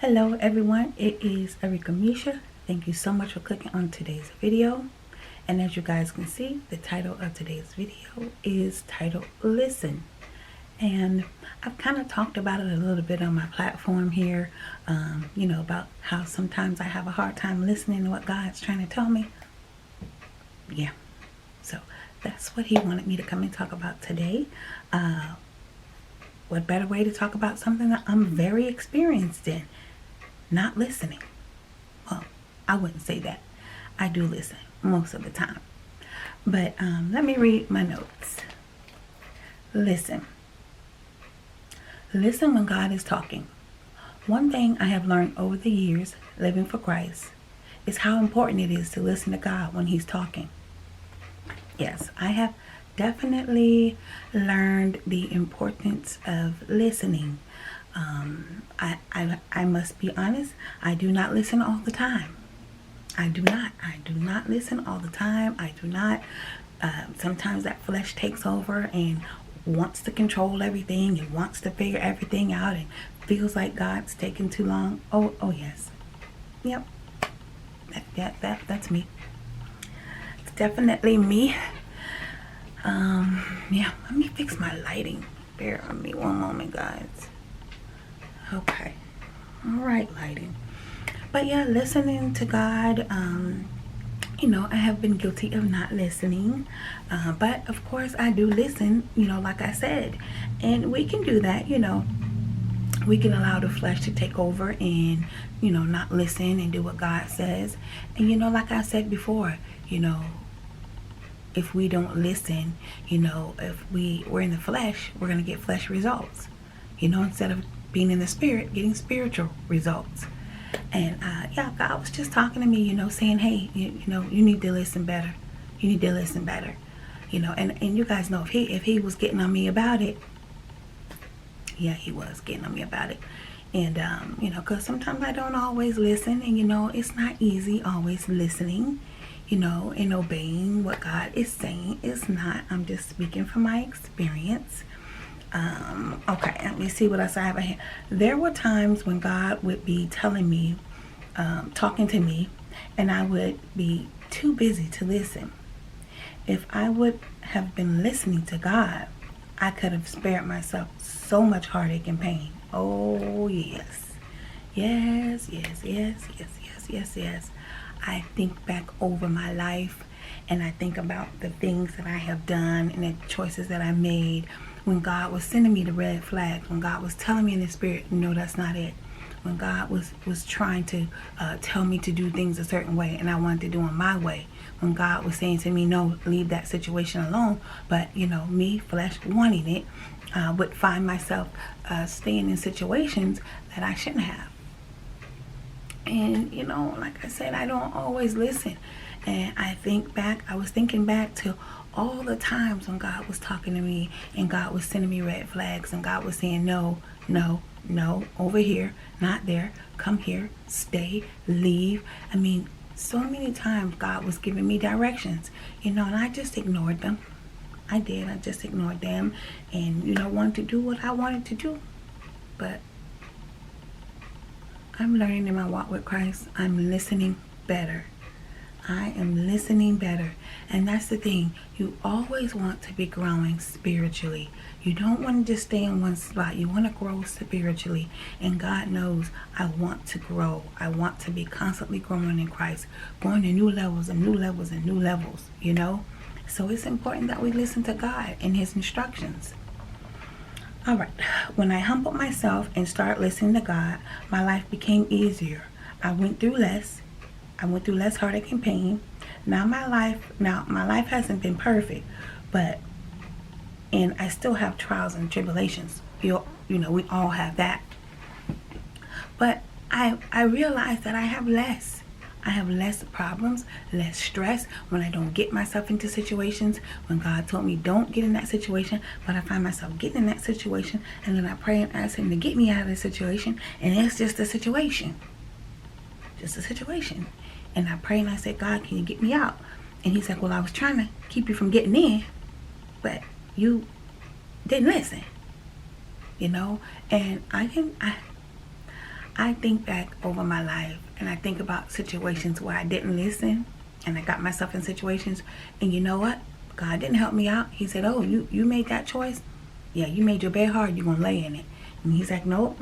Hello everyone, it is Erika Misha. Thank you so much for clicking on today's video. And as you guys can see, the title of today's video is titled Listen. And I've kind of talked about it a little bit on my platform here, about how sometimes I have a hard time listening to what God's trying to tell me. Yeah, so that's what he wanted me to come and talk about today. What better way to talk about something that I'm very experienced in? Not listening. Well, I wouldn't say that. I do listen most of the time. But let me read my notes. Listen. Listen when God is talking. One thing I have learned over the years living for Christ is how important it is to listen to God when he's talking. Yes, I have definitely learned the importance of listening. I must be honest, I do not listen all the time. I do not listen all the time. I do not. Sometimes that flesh takes over and wants to control everything and wants to figure everything out and feels like God's taking too long. Oh yes. Yep. That's me. It's definitely me. Yeah, let me fix my lighting. Bear with me one moment, guys. Okay. All right, lighting. But yeah, listening to God, I have been guilty of not listening. But of course I do listen, like I said. And we can do that, we can allow the flesh to take over and, not listen and do what God says. And, like I said before, if we don't listen, if we're in the flesh, we're going to get flesh results, instead of being in the spirit, getting spiritual results. And God was just talking to me, saying, hey, you need to listen better. You need to listen better. And you guys know if he was getting on me about it, yeah, he was getting on me about it. And, because sometimes I don't always listen. And, it's not easy always listening, and obeying what God is saying. It's not. I'm just speaking from my experience. Okay, let me see what else I have ahead. There were times when God would be telling me, talking to me, and I would be too busy to listen. If I would have been listening to God, I could have spared myself so much heartache and pain. Oh, yes. Yes. I think back over my life, and I think about the things that I have done and the choices that I made when God was sending me the red flags, when God was telling me in the spirit, no, that's not it. When God was trying to tell me to do things a certain way and I wanted to do them my way. When God was saying to me, no, leave that situation alone. But, me, flesh, wanting it, would find myself staying in situations that I shouldn't have. And, like I said, I don't always listen. And I was thinking back to all the times when God was talking to me and God was sending me red flags and God was saying, no, over here, not there, come here, stay, leave. I mean, so many times God was giving me directions, and I just ignored them. I did. I just ignored them and, wanted to do what I wanted to do. But I'm learning in my walk with Christ. I'm listening better. I am listening better. And that's the thing. You always want to be growing spiritually. You don't want to just stay in one spot. You want to grow spiritually. And God knows I want to grow. I want to be constantly growing in Christ. Going to new levels and new levels and new levels, So it's important that we listen to God and his instructions. All right. When I humbled myself and started listening to God, my life became easier. I went through less heartache and pain. Now my life hasn't been perfect, and I still have trials and tribulations. We all have that. But I realize that I have less. I have less problems, less stress when I don't get myself into situations. When God told me don't get in that situation, but I find myself getting in that situation, and then I pray and ask him to get me out of the situation, and it's just a situation. Just a situation. And I pray and I said, God, can you get me out? And he's like, well, I was trying to keep you from getting in, but you didn't listen. And I think back over my life and I think about situations where I didn't listen and I got myself in situations, and you know what? God didn't help me out. He said, oh, you made that choice? Yeah, you made your bed hard, you're going to lay in it. And he's like, no,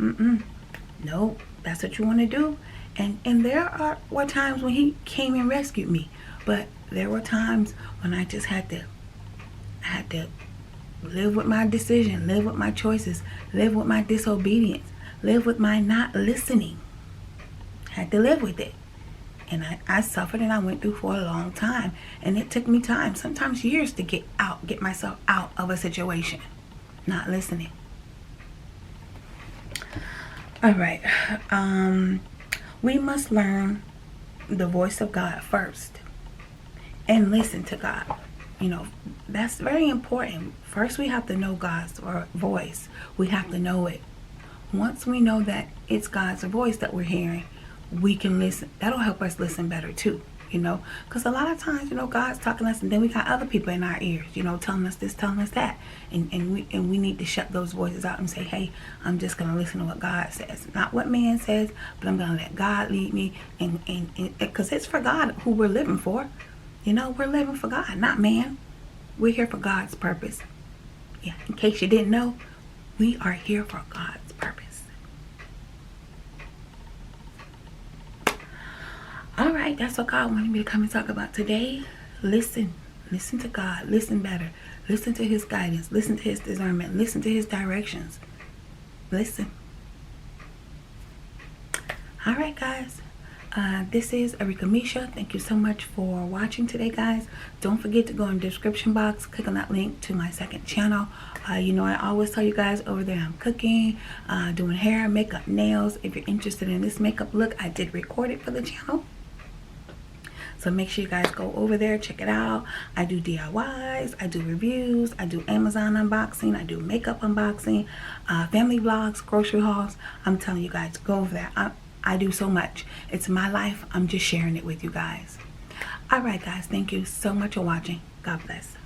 no, that's what you want to do. And there were times when he came and rescued me. But there were times when I just had to live with my decision, live with my choices, live with my disobedience, live with my not listening. Had to live with it. And I suffered and I went through for a long time. And it took me time, sometimes years, to get myself out of a situation. Not listening. All right. We must learn the voice of God first and listen to God. You know, that's very important. First, we have to know God's voice. We have to know it. Once we know that it's God's voice that we're hearing, we can listen. That'll help us listen better too, you know, because a lot of times, you know, God's talking to us and then we got other people in our ears, you know, telling us this, telling us that, and we need to shut those voices out and say, hey, I'm just going to listen to what God says, not what man says, but I'm going to let God lead me, and because it's for God who we're living for. You know, we're living for God, not man. We're here for God's purpose. Yeah, in case you didn't know, we are here for God's purpose. All right, that's what God wanted me to come and talk about today. Listen to God. Listen better. Listen to his guidance. Listen to his discernment. Listen to his directions. Listen. All right, guys. This is Arika Misha. Thank you so much for watching today, guys. Don't forget to go in the description box, click on that link to my second channel. You know, I always tell you guys over there I'm cooking, doing hair, makeup, nails. If you're interested in this makeup look, I did record it for the channel. So make sure you guys go over there, check it out. I do DIYs, I do reviews, I do Amazon unboxing, I do makeup unboxing, family vlogs, grocery hauls. I'm telling you guys, go over there. I do so much. It's my life. I'm just sharing it with you guys. All right, guys. Thank you so much for watching. God bless.